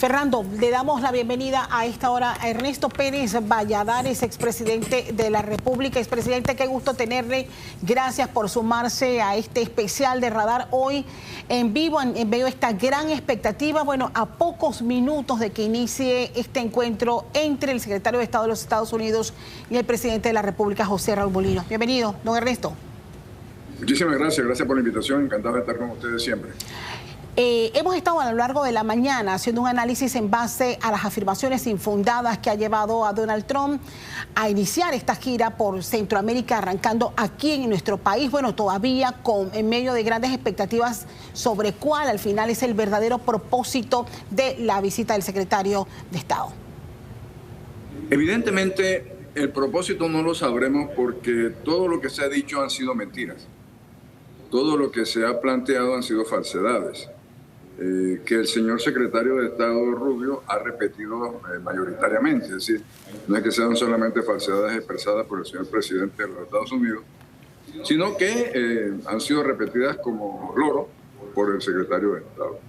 Fernando, le damos la bienvenida a esta hora a Ernesto Pérez Valladares, expresidente de la República. Expresidente, qué gusto tenerle. Gracias por sumarse a este especial de Radar hoy en vivo, en medio de esta gran expectativa. Bueno, a pocos minutos de que inicie este encuentro entre el secretario de Estado de los Estados Unidos y el presidente de la República, José Raúl Mulino. Bienvenido, don Ernesto. Muchísimas gracias, gracias por la invitación. Encantado de estar con ustedes siempre. Hemos estado a lo largo de la mañana haciendo un análisis en base a las afirmaciones infundadas que ha llevado a Donald Trump a iniciar esta gira por Centroamérica, arrancando aquí en nuestro país, bueno, todavía en medio de grandes expectativas sobre cuál al final es el verdadero propósito de la visita del secretario de Estado. Evidentemente, el propósito no lo sabremos porque todo lo que se ha dicho han sido mentiras. Todo lo que se ha planteado han sido falsedades. Que el señor secretario de Estado Rubio ha repetido mayoritariamente. Es decir, no es que sean solamente falsedades expresadas por el señor presidente de los Estados Unidos, sino que han sido repetidas como loro por el secretario de Estado.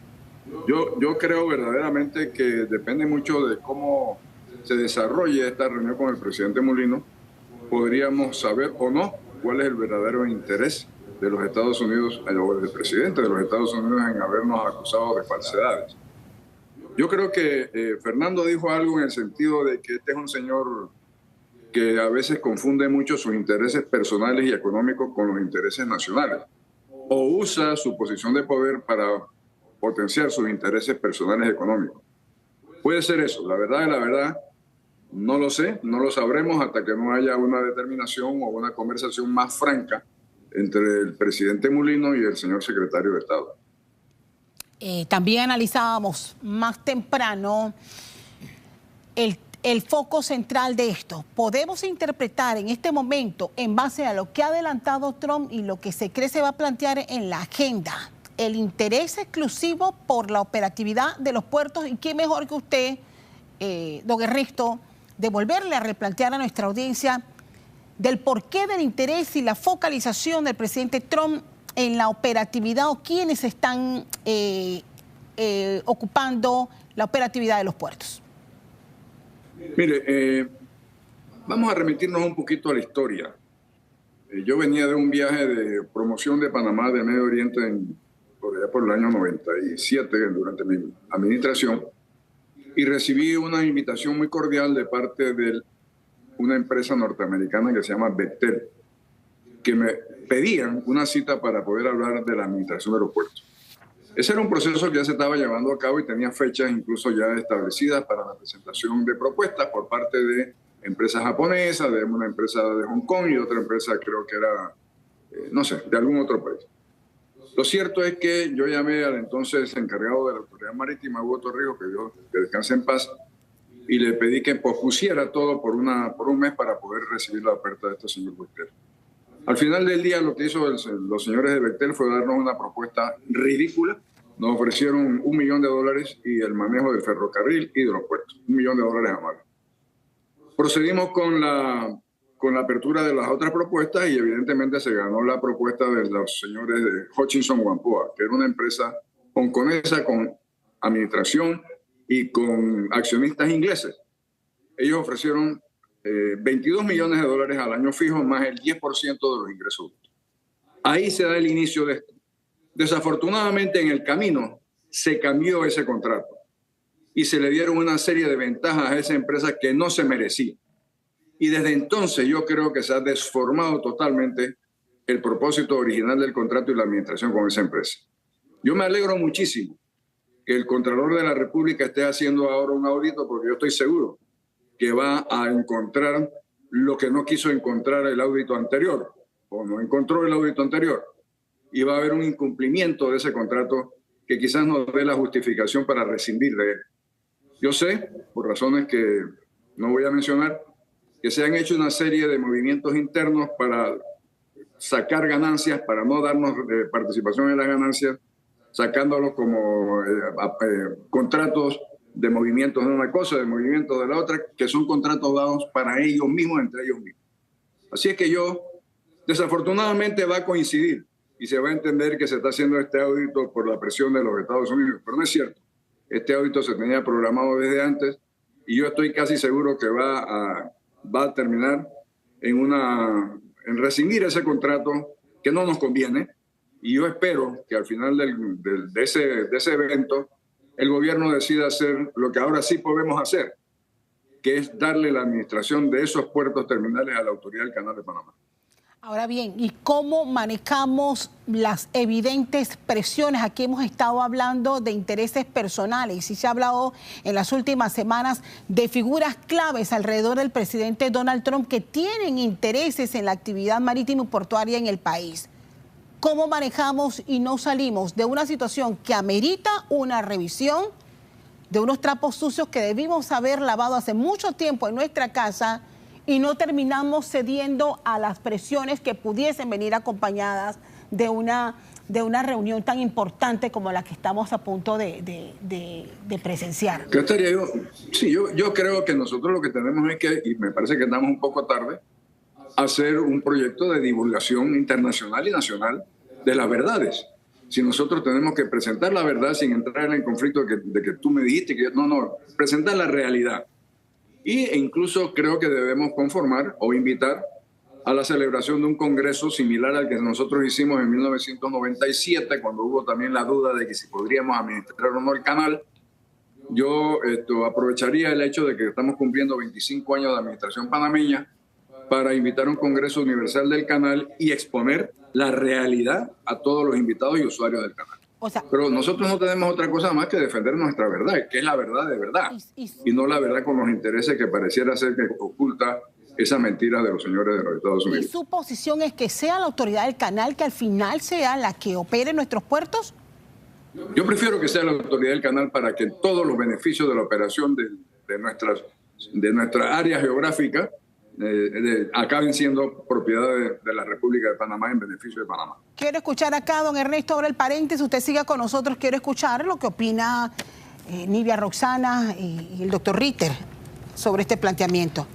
Yo creo verdaderamente que depende mucho de cómo se desarrolle esta reunión con el presidente Mulino, podríamos saber o no cuál es el verdadero interés de los Estados Unidos, o del presidente de los Estados Unidos, en habernos acusado de falsedades. Yo creo que Fernando dijo algo en el sentido de que este es un señor que a veces confunde mucho sus intereses personales y económicos con los intereses nacionales, o usa su posición de poder para potenciar sus intereses personales y económicos. Puede ser eso, la verdad, no lo sé, no lo sabremos hasta que no haya una determinación o una conversación más franca entre el presidente Mulino y el señor secretario de Estado. También analizábamos más temprano el foco central de esto. Podemos interpretar en este momento, en base a lo que ha adelantado Trump y lo que se cree se va a plantear en la agenda, el interés exclusivo por la operatividad de los puertos. Y qué mejor que usted, don Ernesto, de volverle a replantear a nuestra audiencia del porqué del interés y la focalización del presidente Trump en la operatividad o quienes están ocupando la operatividad de los puertos. Mire, vamos a remitirnos un poquito a la historia. Yo venía de un viaje de promoción de Panamá de Medio Oriente por allá por el año 97, durante mi administración, y recibí una invitación muy cordial de parte de una empresa norteamericana que se llama Bechtel, que me pedían una cita para poder hablar de la administración de los puertos. Ese era un proceso que ya se estaba llevando a cabo y tenía fechas incluso ya establecidas para la presentación de propuestas por parte de empresas japonesas, de una empresa de Hong Kong y otra empresa, creo que era, no sé, de algún otro país. Lo cierto es que yo llamé al entonces encargado de la Autoridad Marítima, Hugo Torrijos, que descanse en paz, y le pedí que pospusiera todo por un mes para poder recibir la oferta de este señor Bechtel. Al final del día, lo que hizo los señores de Bechtel fue darnos una propuesta ridícula. Nos ofrecieron $1 millón y el manejo del ferrocarril y de los puertos. $1 millón anuales. Procedimos con la apertura de las otras propuestas y evidentemente se ganó la propuesta de los señores de Hutchison Whampoa, que era una empresa hongkonesa con administración y con accionistas ingleses. Ellos ofrecieron $22 millones al año fijo, más el 10% de los ingresos. Ahí se da el inicio de esto. Desafortunadamente, en el camino se cambió ese contrato y se le dieron una serie de ventajas a esa empresa que no se merecía. Y desde entonces yo creo que se ha desformado totalmente el propósito original del contrato y la administración con esa empresa. Yo me alegro muchísimo que el Contralor de la República esté haciendo ahora un audito, porque yo estoy seguro que va a encontrar lo que no quiso encontrar el audito anterior, o no encontró el audito anterior, y va a haber un incumplimiento de ese contrato que quizás nos dé la justificación para rescindir de él. Yo sé, por razones que no voy a mencionar, que se han hecho una serie de movimientos internos para sacar ganancias, para no darnos participación en las ganancias, sacándolos como contratos de movimientos de una cosa, de movimientos de la otra, que son contratos dados para ellos mismos, entre ellos mismos. Así es que desafortunadamente va a coincidir y se va a entender que se está haciendo este audito por la presión de los Estados Unidos, pero no es cierto. Este audito se tenía programado desde antes y yo estoy casi seguro que va a terminar en rescindir ese contrato que no nos conviene. Y yo espero que al final de ese evento el gobierno decida hacer lo que ahora sí podemos hacer, que es darle la administración de esos puertos terminales a la Autoridad del Canal de Panamá. Ahora bien, ¿y cómo manejamos las evidentes presiones? Aquí hemos estado hablando de intereses personales y se ha hablado en las últimas semanas de figuras claves alrededor del presidente Donald Trump que tienen intereses en la actividad marítima y portuaria en el país. ¿Cómo manejamos y no salimos de una situación que amerita una revisión de unos trapos sucios que debimos haber lavado hace mucho tiempo en nuestra casa y no terminamos cediendo a las presiones que pudiesen venir acompañadas de una reunión tan importante como la que estamos a punto de presenciar? ¿Qué estaría yo? Sí, yo creo que nosotros lo que tenemos es que, y me parece que estamos un poco tarde, hacer un proyecto de divulgación internacional y nacional de las verdades. Si nosotros tenemos que presentar la verdad sin entrar en el conflicto de que tú me dijiste que no, presentar la realidad. E incluso creo que debemos conformar o invitar a la celebración de un congreso similar al que nosotros hicimos en 1997, cuando hubo también la duda de que si podríamos administrar o no el canal. Yo aprovecharía el hecho de que estamos cumpliendo 25 años de administración panameña para invitar a un Congreso Universal del Canal y exponer la realidad a todos los invitados y usuarios del canal. Pero nosotros no tenemos otra cosa más que defender nuestra verdad, que es la verdad de verdad, y no la verdad con los intereses que pareciera ser que oculta esa mentira de los señores de los Estados Unidos. ¿Y su posición es que sea la autoridad del canal que al final sea la que opere nuestros puertos? Yo prefiero que sea la autoridad del canal para que todos los beneficios de la operación de nuestra área geográfica acaben siendo propiedad de la República de Panamá en beneficio de Panamá. Quiero escuchar acá, don Ernesto, ahora el paréntesis, usted siga con nosotros, quiero escuchar lo que opina Nivia Roxana y el doctor Ritter sobre este planteamiento.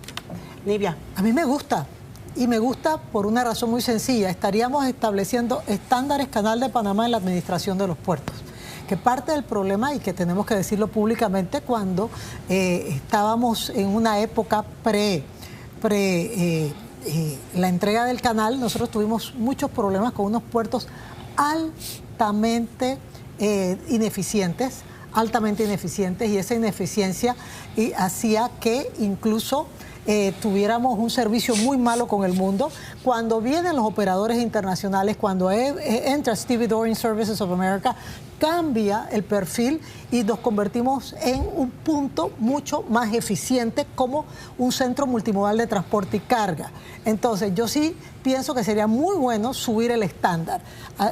Nivia. A mí me gusta, y me gusta por una razón muy sencilla. Estaríamos estableciendo estándares Canal de Panamá en la administración de los puertos, que parte del problema, y que tenemos que decirlo públicamente, cuando estábamos en una época la entrega del canal, nosotros tuvimos muchos problemas con unos puertos altamente ineficientes, y esa ineficiencia hacía que incluso tuviéramos un servicio muy malo con el mundo. Cuando vienen los operadores internacionales, cuando entra Stevedoring Services of America, cambia el perfil y nos convertimos en un punto mucho más eficiente como un centro multimodal de transporte y carga. Entonces, yo sí pienso que sería muy bueno subir el estándar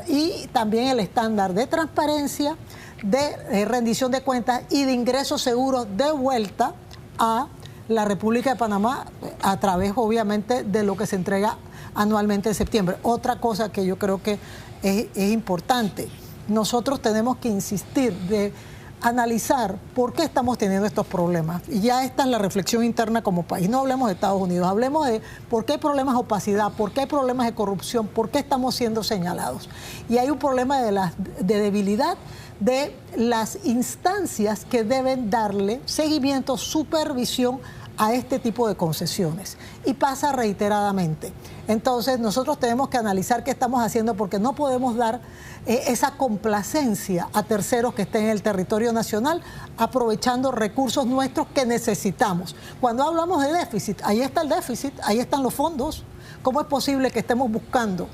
y también el estándar de transparencia, de rendición de cuentas y de ingresos seguros de vuelta a la República de Panamá a través, obviamente, de lo que se entrega anualmente en septiembre. Otra cosa que yo creo que es importante, nosotros tenemos que insistir de analizar por qué estamos teniendo estos problemas. Y ya esta es la reflexión interna como país. No hablemos de Estados Unidos, hablemos de por qué hay problemas de opacidad, por qué hay problemas de corrupción, por qué estamos siendo señalados. Y hay un problema de debilidad de las instancias que deben darle seguimiento, supervisión a este tipo de concesiones. Y pasa reiteradamente. Entonces nosotros tenemos que analizar qué estamos haciendo, porque no podemos dar esa complacencia a terceros que estén en el territorio nacional aprovechando recursos nuestros que necesitamos. Cuando hablamos de déficit, ahí está el déficit, ahí están los fondos. ¿Cómo es posible que estemos buscando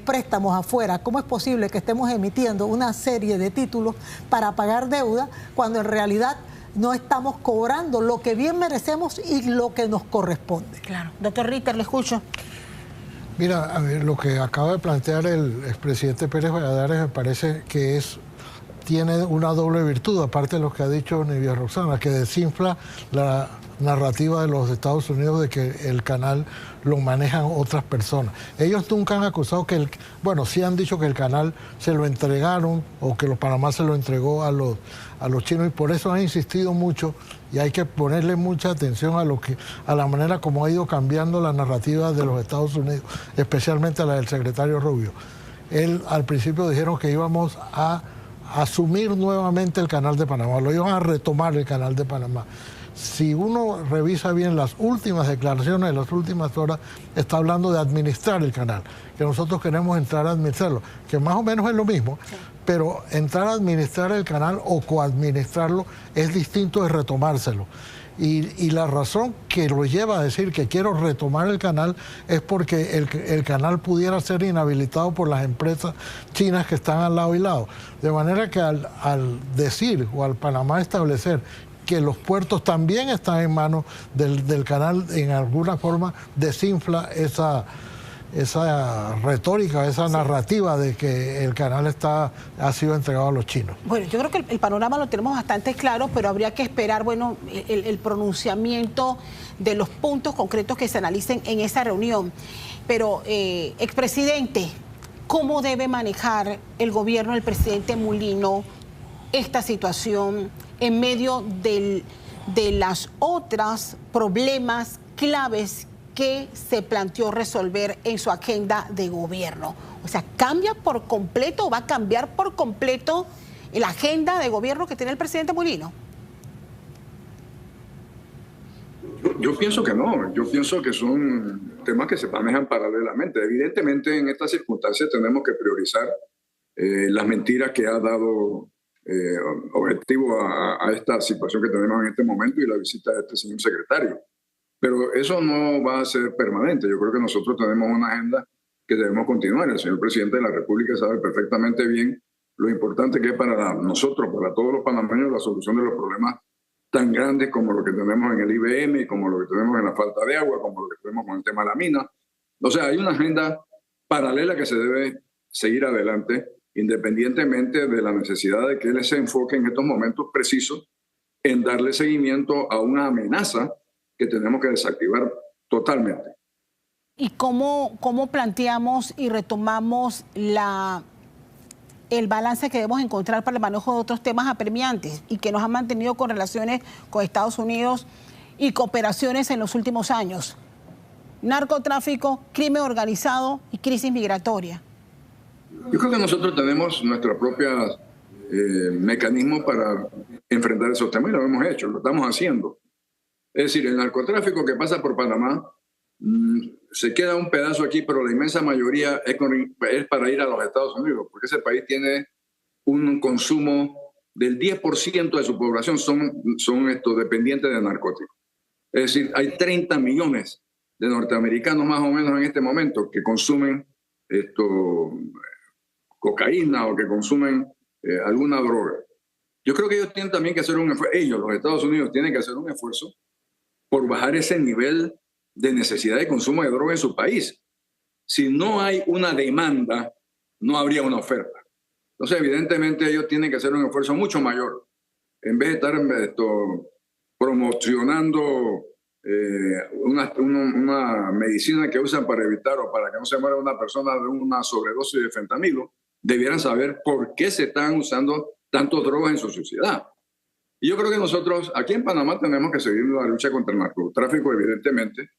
préstamos afuera? ¿Cómo es posible que estemos emitiendo una serie de títulos para pagar deuda cuando en realidad no estamos cobrando lo que bien merecemos y lo que nos corresponde? Claro. Doctor Ritter, le escucho. Mira, a ver, lo que acaba de plantear el expresidente Pérez Valladares me parece que tiene una doble virtud, aparte de lo que ha dicho Nivia Roxana, que desinfla la narrativa de los Estados Unidos de que el canal lo manejan otras personas. Ellos nunca han acusado sí han dicho que el canal se lo entregaron o que los Panamá se lo entregó a los chinos, y por eso han insistido mucho, y hay que ponerle mucha atención a la manera como ha ido cambiando la narrativa de los Estados Unidos, especialmente la del secretario Rubio. Él al principio dijeron que íbamos a asumir nuevamente el Canal de Panamá, lo iban a retomar el Canal de Panamá. Si uno revisa bien las últimas declaraciones de las últimas horas, está hablando de administrar el canal, que nosotros queremos entrar a administrarlo, que más o menos es lo mismo, sí. Pero entrar a administrar el canal o coadministrarlo es distinto de retomárselo. Y la razón que lo lleva a decir que quiero retomar el canal es porque el canal pudiera ser inhabilitado por las empresas chinas que están al lado y lado. De manera que al decir o al Panamá establecer que los puertos también están en manos del canal, en alguna forma desinfla esa retórica, esa narrativa de que el canal ha sido entregado a los chinos. Bueno, yo creo que el panorama lo tenemos bastante claro, pero habría que esperar, bueno, el pronunciamiento de los puntos concretos que se analicen en esa reunión. Pero, expresidente, ¿cómo debe manejar el gobierno del presidente Mulino esta situación en medio de las otras problemas claves que se planteó resolver en su agenda de gobierno? O sea, ¿cambia por completo o va a cambiar por completo la agenda de gobierno que tiene el presidente Mulino? Yo pienso que no, yo pienso que son temas que se manejan paralelamente. Evidentemente, en estas circunstancias tenemos que priorizar las mentiras que ha dado objetivo a esta situación que tenemos en este momento y la visita de este señor secretario. Pero eso no va a ser permanente. Yo creo que nosotros tenemos una agenda que debemos continuar. El señor presidente de la República sabe perfectamente bien lo importante que es para nosotros, para todos los panameños, la solución de los problemas tan grandes como lo que tenemos en el IBM, como lo que tenemos en la falta de agua, como lo que tenemos con el tema de la mina. O sea, hay una agenda paralela que se debe seguir adelante, independientemente de la necesidad de que él se enfoque en estos momentos precisos en darle seguimiento a una amenaza que tenemos que desactivar totalmente. ¿Y cómo planteamos y retomamos el balance que debemos encontrar para el manejo de otros temas apremiantes y que nos han mantenido con relaciones con Estados Unidos y cooperaciones en los últimos años? Narcotráfico, crimen organizado y crisis migratoria. Yo creo que nosotros tenemos nuestros propios mecanismos para enfrentar esos temas y lo hemos hecho, lo estamos haciendo. Es decir, el narcotráfico que pasa por Panamá se queda un pedazo aquí, pero la inmensa mayoría es para ir a los Estados Unidos, porque ese país tiene un consumo del 10% de su población son dependientes de narcóticos. Es decir, hay 30 millones de norteamericanos más o menos en este momento que consumen cocaína o que consumen alguna droga. Yo creo que ellos tienen también que hacer un esfuerzo, los Estados Unidos tienen que hacer un esfuerzo por bajar ese nivel de necesidad de consumo de droga en su país. Si no hay una demanda, no habría una oferta. Entonces, evidentemente, ellos tienen que hacer un esfuerzo mucho mayor. En vez de estar promocionando una medicina que usan para evitar o para que no se muera una persona de una sobredosis de fentanilo, debieran saber por qué se están usando tantas drogas en su sociedad. Y yo creo que nosotros aquí en Panamá tenemos que seguir la lucha contra el narcotráfico, evidentemente,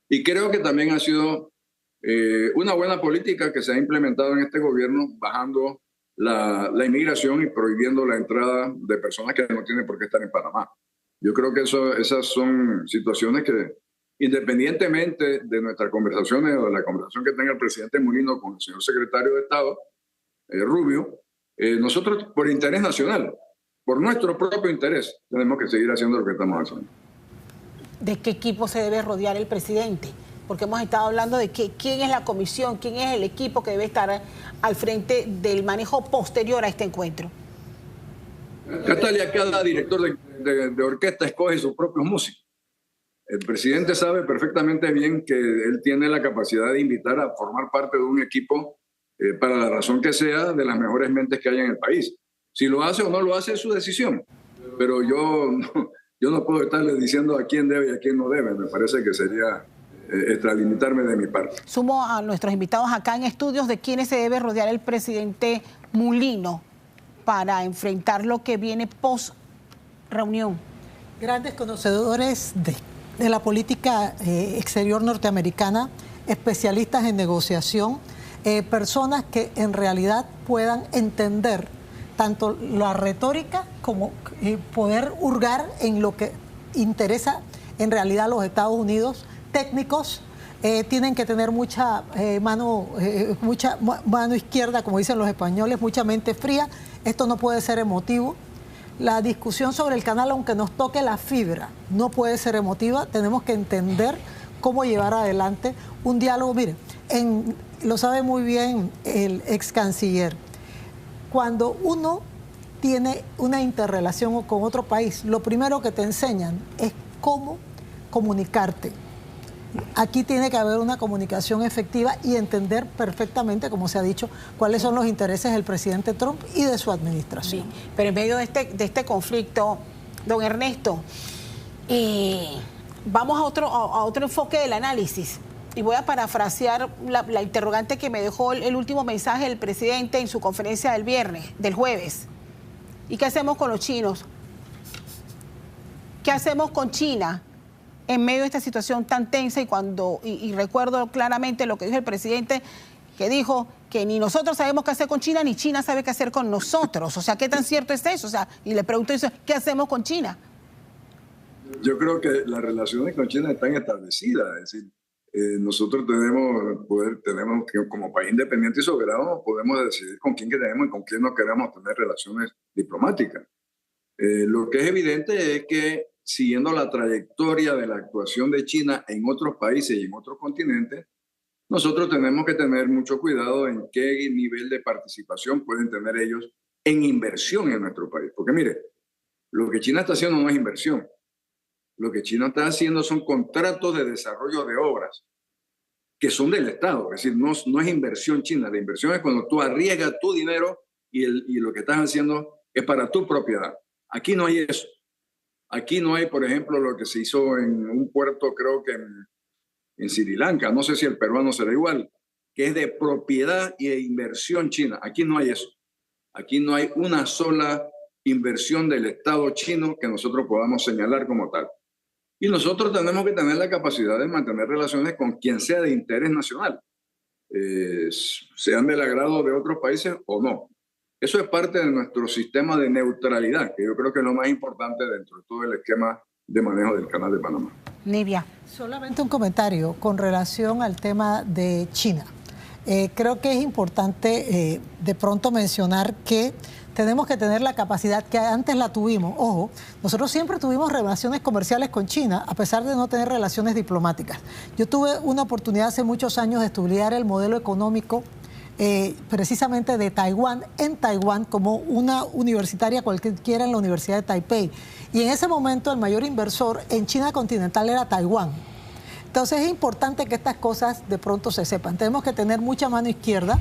y creo que también ha sido una buena política que se ha implementado en este gobierno, bajando la inmigración y prohibiendo la entrada de personas que no tienen por qué estar en Panamá. Yo creo que esas son situaciones que, independientemente de nuestras conversaciones o de la conversación que tenga el presidente Mulino con el señor secretario de Estado, Rubio, nosotros por interés nacional, por nuestro propio interés, tenemos que seguir haciendo lo que estamos haciendo. ¿De qué equipo se debe rodear el presidente? Porque hemos estado hablando de quién es la comisión, quién es el equipo que debe estar al frente del manejo posterior a este encuentro. Catalia, cada director de orquesta escoge sus propios músicos. El presidente sabe perfectamente bien que él tiene la capacidad de invitar a formar parte de un equipo para la razón que sea, de las mejores mentes que hay en el país. Si lo hace o no lo hace es su decisión, pero yo no puedo estarle diciendo a quién debe y a quién no debe. Me parece que sería extralimitarme de mi parte. Sumo a nuestros invitados acá en estudios de quiénes se debe rodear el presidente Mulino para enfrentar lo que viene post-reunión. Grandes conocedores de la política exterior norteamericana, especialistas en negociación, personas que en realidad puedan entender tanto la retórica como poder hurgar en lo que interesa en realidad a los Estados Unidos. Técnicos tienen que tener mucha mano izquierda, como dicen los españoles, mucha mente fría. Esto no puede ser emotivo. La discusión sobre el canal, aunque nos toque la fibra, no puede ser emotiva. Tenemos que entender cómo llevar adelante un diálogo. Mire, lo sabe muy bien el ex canciller. Cuando uno tiene una interrelación con otro país, lo primero que te enseñan es cómo comunicarte. Aquí tiene que haber una comunicación efectiva y entender perfectamente, como se ha dicho, cuáles son los intereses del presidente Trump y de su administración. Sí, pero en medio de este conflicto, don Ernesto, vamos a otro enfoque del análisis. Y voy a parafrasear la interrogante que me dejó el último mensaje del presidente en su conferencia del jueves. ¿Y qué hacemos con los chinos? ¿Qué hacemos con China en medio de esta situación tan tensa? Y recuerdo claramente lo que dijo el presidente, que dijo que ni nosotros sabemos qué hacer con China, ni China sabe qué hacer con nosotros. O sea, ¿qué tan cierto es eso? O sea, y le pregunto eso, ¿qué hacemos con China? Yo creo que las relaciones con China están establecidas, es decir, nosotros tenemos que como país independiente y soberano podemos decidir con quién queremos y con quién no queremos tener relaciones diplomáticas. Lo que es evidente es que siguiendo la trayectoria de la actuación de China en otros países y en otros continentes, nosotros tenemos que tener mucho cuidado en qué nivel de participación pueden tener ellos en inversión en nuestro país. Porque mire, lo que China está haciendo no es inversión. Lo que China está haciendo son contratos de desarrollo de obras que son del Estado. Es decir, no es inversión china. La inversión es cuando tú arriesgas tu dinero y lo que estás haciendo es para tu propiedad. Aquí no hay eso. Aquí no hay, por ejemplo, lo que se hizo en un puerto, creo que en Sri Lanka. No sé si el peruano será igual, que es de propiedad y de inversión china. Aquí no hay eso. Aquí no hay una sola inversión del Estado chino que nosotros podamos señalar como tal. Y nosotros tenemos que tener la capacidad de mantener relaciones con quien sea de interés nacional, sean del agrado de otros países o no. Eso es parte de nuestro sistema de neutralidad, que yo creo que es lo más importante dentro de todo el esquema de manejo del Canal de Panamá. Nivia. Solamente un comentario con relación al tema de China. Creo que es importante de pronto mencionar que tenemos que tener la capacidad que antes la tuvimos. Ojo, nosotros siempre tuvimos relaciones comerciales con China, a pesar de no tener relaciones diplomáticas. Yo tuve una oportunidad hace muchos años de estudiar el modelo económico precisamente de Taiwán, en Taiwán, como una universitaria cualquiera en la Universidad de Taipei. Y en ese momento el mayor inversor en China continental era Taiwán. Entonces es importante que estas cosas de pronto se sepan. Tenemos que tener mucha mano izquierda,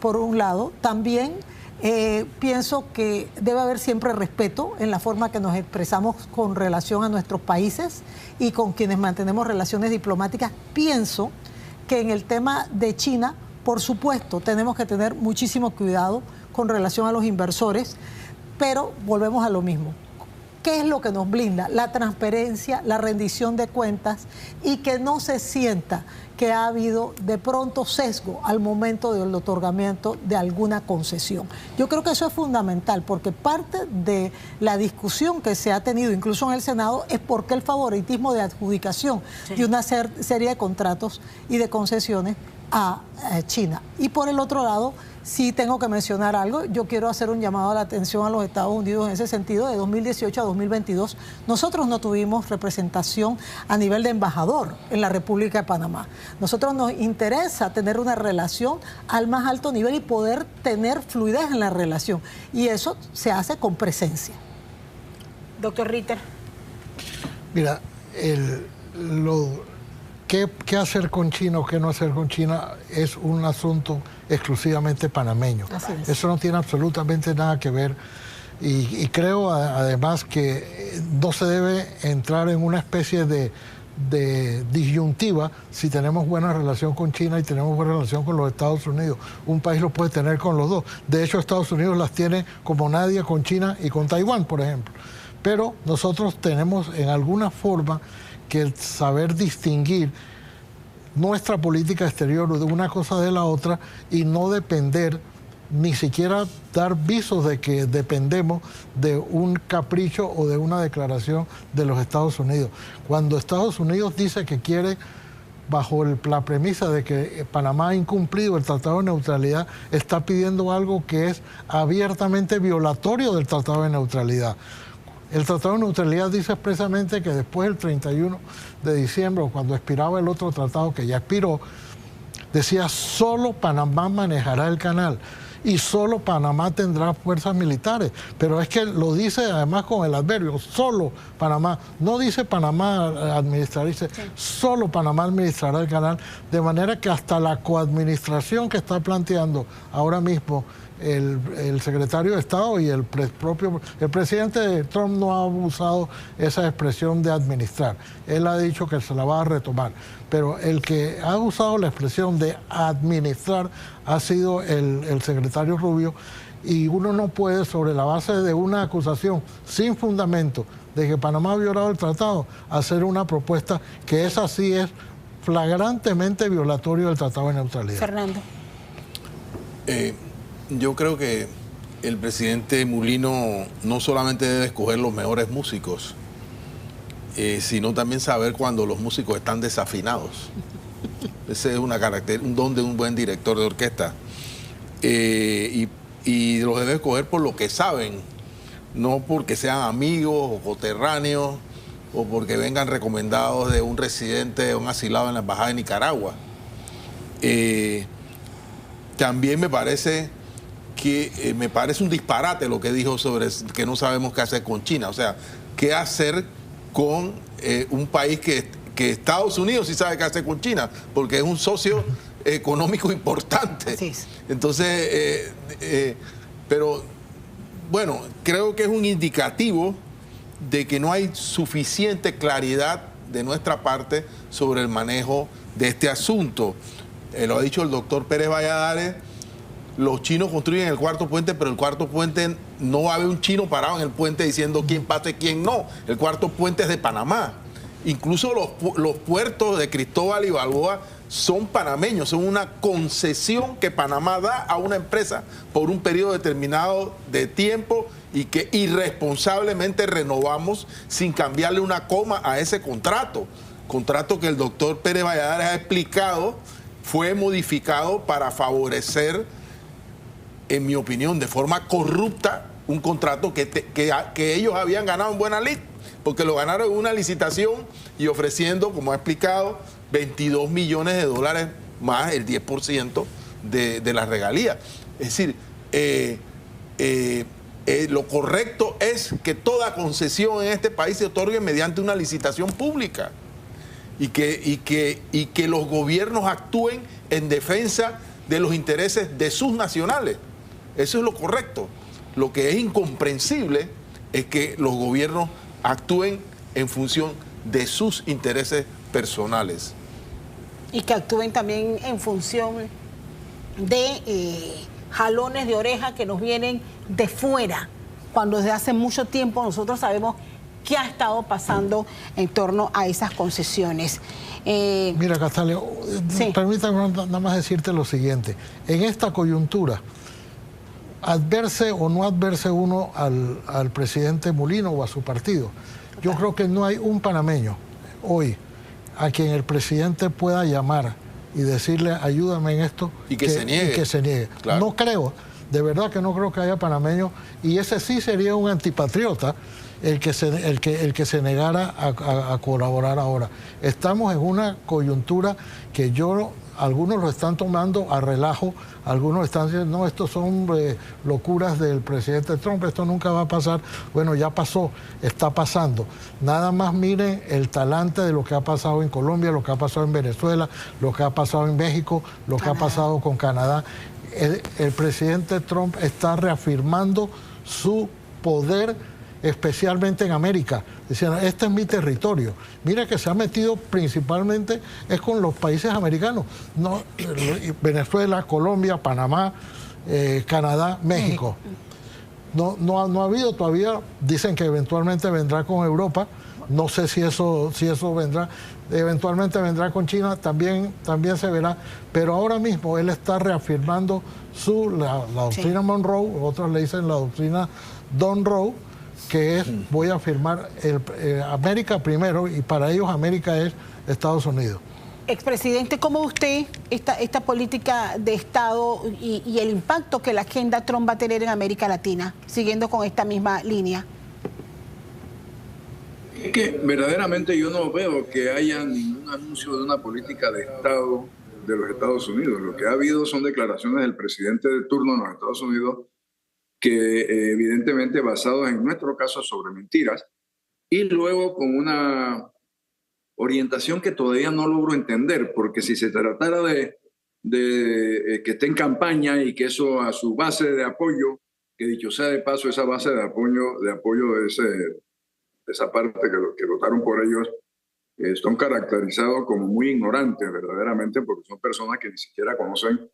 por un lado. También pienso que debe haber siempre respeto en la forma que nos expresamos con relación a nuestros países y con quienes mantenemos relaciones diplomáticas. Pienso que en el tema de China, por supuesto, tenemos que tener muchísimo cuidado con relación a los inversores, pero volvemos a lo mismo. ¿Qué es lo que nos blinda? La transparencia, la rendición de cuentas y que no se sienta que ha habido de pronto sesgo al momento del otorgamiento de alguna concesión. Yo creo que eso es fundamental porque parte de la discusión que se ha tenido incluso en el Senado es por qué el favoritismo de adjudicación de una serie de contratos y de concesiones a China. Y por el otro lado, sí tengo que mencionar algo. Yo quiero hacer un llamado a la atención a los Estados Unidos en ese sentido. De 2018 a 2022, nosotros no tuvimos representación a nivel de embajador en la República de Panamá. Nosotros nos interesa tener una relación al más alto nivel y poder tener fluidez en la relación. Y eso se hace con presencia. Doctor Ritter. Mira, ¿qué hacer con China o qué no hacer con China es un asunto exclusivamente panameño. Eso no tiene absolutamente nada que ver y creo además que no se debe entrar en una especie de disyuntiva si tenemos buena relación con China y tenemos buena relación con los Estados Unidos. Un país lo puede tener con los dos. De hecho, Estados Unidos las tiene como nadie con China y con Taiwán, por ejemplo. Pero nosotros tenemos en alguna forma que saber distinguir nuestra política exterior de una cosa de la otra y no depender ni siquiera dar visos de que dependemos de un capricho o de una declaración de los Estados Unidos. Cuando Estados Unidos dice que quiere, bajo la premisa de que Panamá ha incumplido el Tratado de Neutralidad, está pidiendo algo que es abiertamente violatorio del Tratado de Neutralidad. El Tratado de Neutralidad dice expresamente que después del 31 de diciembre, o cuando expiraba el otro tratado que ya expiró, decía solo Panamá manejará el canal y solo Panamá tendrá fuerzas militares. Pero es que lo dice además con el adverbio, solo Panamá. No dice Panamá administrar, dice solo Panamá administrará el canal. De manera que hasta la coadministración que está planteando ahora mismo el secretario de Estado y el presidente Trump no ha usado esa expresión de administrar. Él ha dicho que se la va a retomar. Pero el que ha usado la expresión de administrar ha sido el secretario Rubio, y uno no puede, sobre la base de una acusación sin fundamento de que Panamá ha violado el tratado, hacer una propuesta que esa sí es flagrantemente violatorio del Tratado de Neutralidad. Fernando. Yo creo que el presidente Mulino no solamente debe escoger los mejores músicos, sino también saber cuando los músicos están desafinados. Ese es un don de un buen director de orquesta. Y los debe escoger por lo que saben, no porque sean amigos o coterráneos o porque vengan recomendados de un residente o un asilado en la Embajada de Nicaragua. También me parece un disparate lo que dijo sobre que no sabemos qué hacer con China. O sea, qué hacer con un país que Estados Unidos sí sabe qué hacer con China, porque es un socio económico importante. Así es. Entonces, pero bueno, creo que es un indicativo de que no hay suficiente claridad de nuestra parte sobre el manejo de este asunto. Lo ha dicho el doctor Pérez Valladares. Los chinos construyen el cuarto puente, pero el cuarto puente no va a haber un chino parado en el puente diciendo quién pase, quién no. El cuarto puente es de Panamá. Incluso los puertos de Cristóbal y Balboa son panameños, son una concesión que Panamá da a una empresa por un periodo determinado de tiempo y que irresponsablemente renovamos sin cambiarle una coma a ese contrato. Contrato que el doctor Pérez Valladares ha explicado fue modificado para favorecer, en mi opinión, de forma corrupta, un contrato que ellos habían ganado en buena lid, porque lo ganaron en una licitación y ofreciendo, como ha explicado, 22 millones de dólares más el 10% de las regalías. Es decir, lo correcto es que toda concesión en este país se otorgue mediante una licitación pública y que los gobiernos actúen en defensa de los intereses de sus nacionales. Eso es lo correcto. Lo que es incomprensible es que los gobiernos actúen en función de sus intereses personales. Y que actúen también en función de jalones de oreja que nos vienen de fuera, cuando desde hace mucho tiempo nosotros sabemos qué ha estado pasando en torno a esas concesiones. Mira, Castalia, sí. Permítame nada más decirte lo siguiente. En esta coyuntura, adverse o no adverse uno al presidente Mulino o a su partido, yo creo que no hay un panameño hoy a quien el presidente pueda llamar y decirle ayúdame en esto y que se niegue. Y que se niegue. Claro. No creo, de verdad que no creo que haya panameños, y ese sí sería un antipatriota el que se negara a colaborar ahora. Estamos en una coyuntura que algunos lo están tomando a relajo, algunos están diciendo, no, estos son locuras del presidente Trump, esto nunca va a pasar. Bueno, ya pasó, está pasando. Nada más miren el talante de lo que ha pasado en Colombia, lo que ha pasado en Venezuela, lo que ha pasado en México, lo que ha pasado con Canadá. El presidente Trump está reafirmando su poder, especialmente en América, diciendo, este es mi territorio. Mira que se ha metido principalmente es con los países americanos, no, Venezuela, Colombia, Panamá, Canadá, México. No ha habido todavía, dicen que eventualmente vendrá con Europa, No sé si eso vendrá. Eventualmente vendrá con China, también se verá. Pero ahora mismo él está reafirmando la doctrina Monroe, otros le dicen la doctrina Don Roe, que es voy a firmar América primero, y para ellos América es Estados Unidos. Expresidente, ¿cómo ve usted esta política de Estado y el impacto que la agenda Trump va a tener en América Latina, siguiendo con esta misma línea? Es que verdaderamente yo no veo que haya ningún anuncio de una política de Estado de los Estados Unidos. Lo que ha habido son declaraciones del presidente de turno en los Estados Unidos que evidentemente basados en nuestro caso sobre mentiras, y luego con una orientación que todavía no logro entender, porque si se tratara de que esté en campaña y que eso a su base de apoyo, que dicho sea de paso, esa base de apoyo de esa parte que votaron por ellos, son caracterizados como muy ignorantes verdaderamente, porque son personas que ni siquiera conocen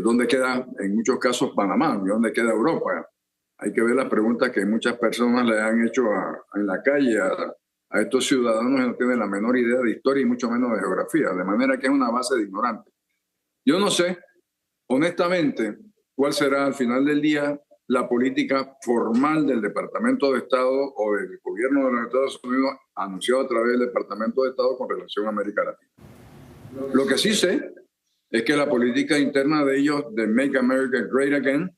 dónde queda, en muchos casos, Panamá, y dónde queda Europa. Hay que ver las preguntas que muchas personas le han hecho en la calle a estos ciudadanos que no tienen la menor idea de historia y mucho menos de geografía, de manera que es una base de ignorantes. Yo no sé, honestamente, cuál será al final del día la política formal del Departamento de Estado o del gobierno de los Estados Unidos anunciado a través del Departamento de Estado con relación a América Latina. Lo que sí sé es que la política interna de ellos, de Make America Great Again,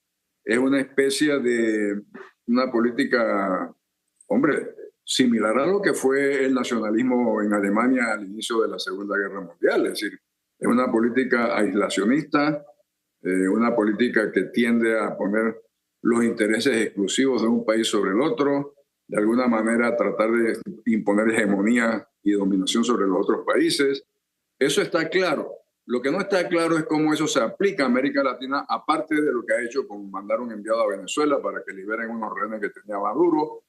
es una especie de una política, hombre, similar a lo que fue el nacionalismo en Alemania al inicio de la Segunda Guerra Mundial. Es decir, es una política aislacionista, una política que tiende a poner los intereses exclusivos de un país sobre el otro, de alguna manera tratar de imponer hegemonía y dominación sobre los otros países. Eso está claro. Lo que no está claro es cómo eso se aplica a América Latina, aparte de lo que ha hecho con mandar un enviado a Venezuela para que liberen unos rehenes que tenía Maduro,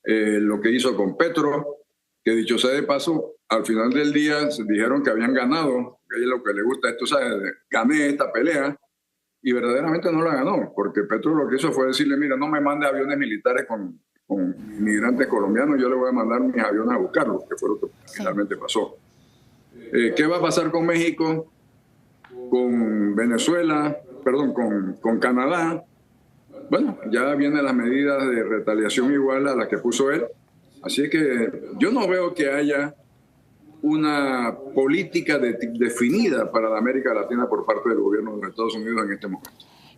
lo que hizo con Petro, que dicho sea de paso, al final del día se dijeron que habían ganado, que es lo que le gusta esto, ¿sabes? Gané esta pelea, y verdaderamente no la ganó, porque Petro lo que hizo fue decirle, mira, no me mande aviones militares con inmigrantes colombianos, yo le voy a mandar mis aviones a buscarlos, que fue lo que finalmente pasó. ¿Qué va a pasar con México? Con Venezuela, perdón, con Canadá. Bueno, ya vienen las medidas de retaliación igual a las que puso él. Así que yo no veo que haya una política definida para la América Latina por parte del gobierno de los Estados Unidos en este momento.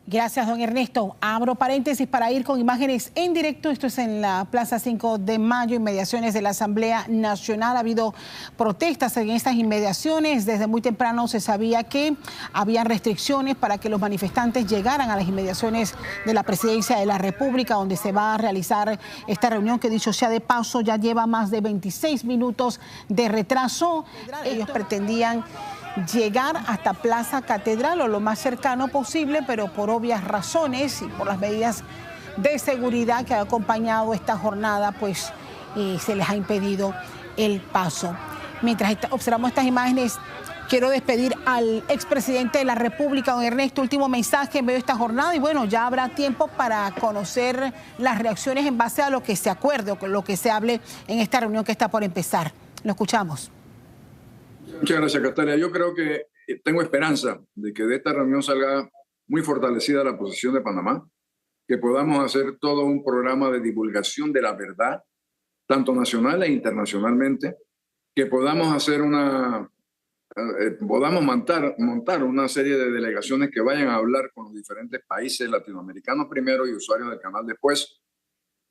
Gracias, don Ernesto. Abro paréntesis para ir con imágenes en directo. Esto es en la Plaza 5 de Mayo, inmediaciones de la Asamblea Nacional. Ha habido protestas en estas inmediaciones. Desde muy temprano se sabía que había restricciones para que los manifestantes llegaran a las inmediaciones de la Presidencia de la República, donde se va a realizar esta reunión que, dicho sea de paso, ya lleva más de 26 minutos de retraso. Ellos pretendían llegar hasta Plaza Catedral o lo más cercano posible, pero por obvias razones y por las medidas de seguridad que ha acompañado esta jornada, pues se les ha impedido el paso. Mientras observamos estas imágenes, quiero despedir al expresidente de la República, don Ernesto. Último mensaje en medio de esta jornada, y bueno, ya habrá tiempo para conocer las reacciones en base a lo que se acuerde o con lo que se hable en esta reunión que está por empezar. Lo escuchamos. Muchas gracias, Castalia. Yo creo que tengo esperanza de que de esta reunión salga muy fortalecida la posición de Panamá, que podamos hacer todo un programa de divulgación de la verdad, tanto nacional e internacionalmente, que podamos hacer podamos montar una serie de delegaciones que vayan a hablar con los diferentes países latinoamericanos primero y usuarios del canal después,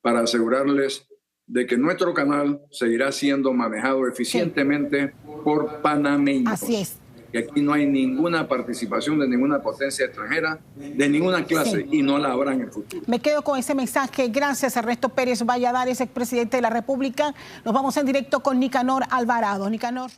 para asegurarles de que nuestro canal seguirá siendo manejado eficientemente por panameños. Así es. Que aquí no hay ninguna participación de ninguna potencia extranjera, de ninguna clase, y no la habrá en el futuro. Me quedo con ese mensaje. Gracias, Ernesto Pérez Valladares, expresidente de la República. Nos vamos en directo con Nicanor Alvarado. Nicanor.